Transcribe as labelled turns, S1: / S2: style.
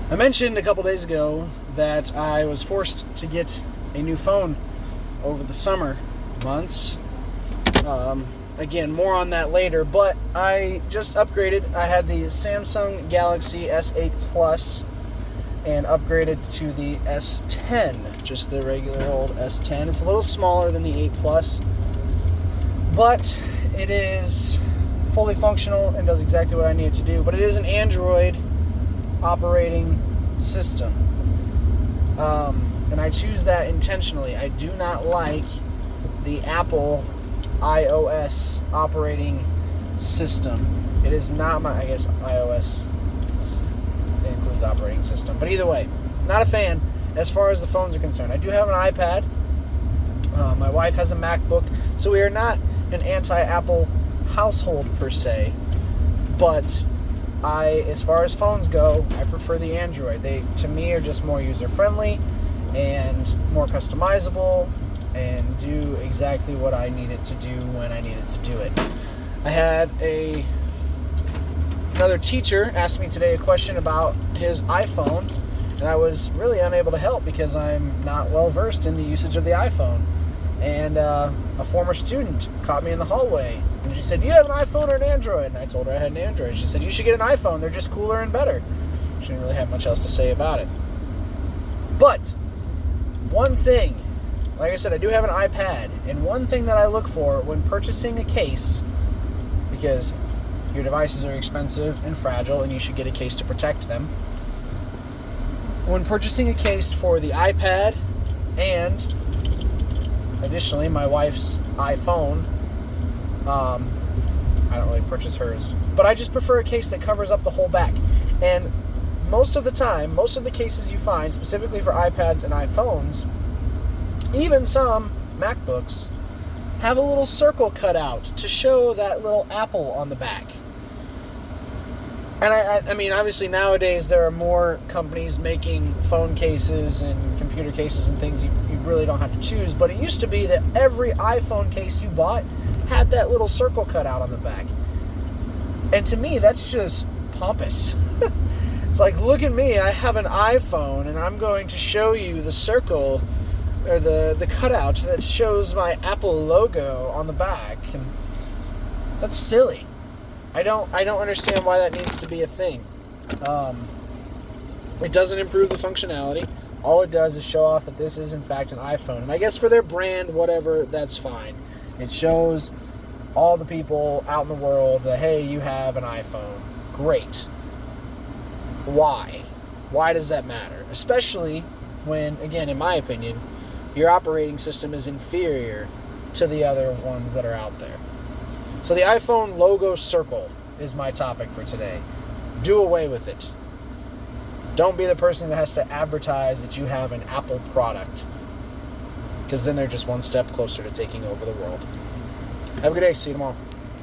S1: I mentioned a couple days ago that I was forced to get a new phone over the summer months. Again, more on that later, but I just upgraded. I had the Samsung Galaxy S8 Plus and upgraded to the S10, just the regular old S10. It's a little smaller than the 8 Plus, but it is fully functional and does exactly what I need it to do. But it is an Android operating system, and I choose that intentionally. I do not like the Apple iOS operating system. It is not my, I guess iOS includes operating system, but either way, not a fan as far as the phones are concerned. I do have an iPad. My wife has a MacBook, so we are not an anti-Apple household per se, but as far as phones go, I prefer the Android. They, to me, are just more user-friendly and more customizable and do exactly what I need it to do when I need it to do it. I had another teacher ask me today a question about his iPhone, and I was really unable to help because I'm not well versed in the usage of the iPhone. And a former student caught me in the hallway, and she said, "Do you have an iPhone or an Android?" And I told her I had an Android. She said, "You should get an iPhone. They're just cooler and better." She didn't really have much else to say about it. But one thing, like I said, I do have an iPad, and one thing that I look for when purchasing a case, because your devices are expensive and fragile and you should get a case to protect them. When purchasing a case for the iPad and additionally my wife's iPhone, I don't really purchase hers, but I just prefer a case that covers up the whole back. And most of the time, most of the cases you find specifically for iPads and iPhones, even some MacBooks, have a little circle cut out to show that little apple on the back. And I mean, obviously nowadays there are more companies making phone cases and computer cases and things you really don't have to choose. But it used to be that every iPhone case you bought had that little circle cut out on the back. And to me, that's just pompous. It's like, look at me, I have an iPhone and I'm going to show you the circle or the cutout that shows my Apple logo on the back. And that's silly. I don't understand why that needs to be a thing. It doesn't improve the functionality. All it does is show off that this is in fact an iPhone. And I guess for their brand, whatever, that's fine. It shows all the people out in the world that, hey, you have an iPhone. Great. Why? Why does that matter? Especially when, again, in my opinion, your operating system is inferior to the other ones that are out there. So the iPhone logo circle is my topic for today. Do away with it. Don't be the person that has to advertise that you have an Apple product, because then they're just one step closer to taking over the world. Have a good day. See you tomorrow.